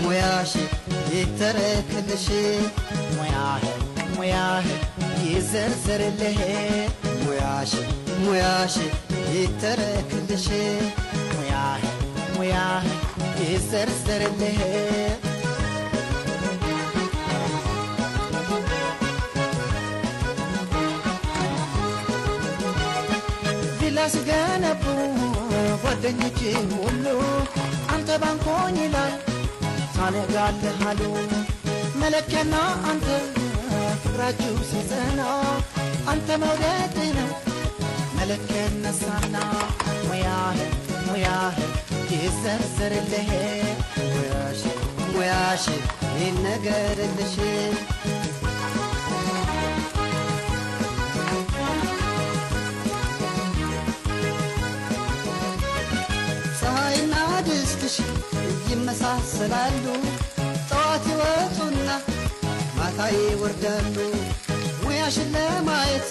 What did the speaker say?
ሙያሽ ይተረክልሽ ሙያህ ይዘርዘርልህ ሙያሽ ይተረክልሽ ሙያህ ይዘርዘርልህ ላስገነቡ ጓደኞቼ ሁሉ አንተ ባንኮኝ ላይ ታነጋለህ አሉ መለኪያና አንተ ፍቅራችሁ ሲጸና አንተ መውደድ ነው መለኪያ ነሳና ሙያህ ይዘርዘርልህ ሙያሽ ይነገርልሽ ይመሳሰላሉ ጠዋት ይወጡና ማታ ይወርዳሉ ሙያሽን ለማየት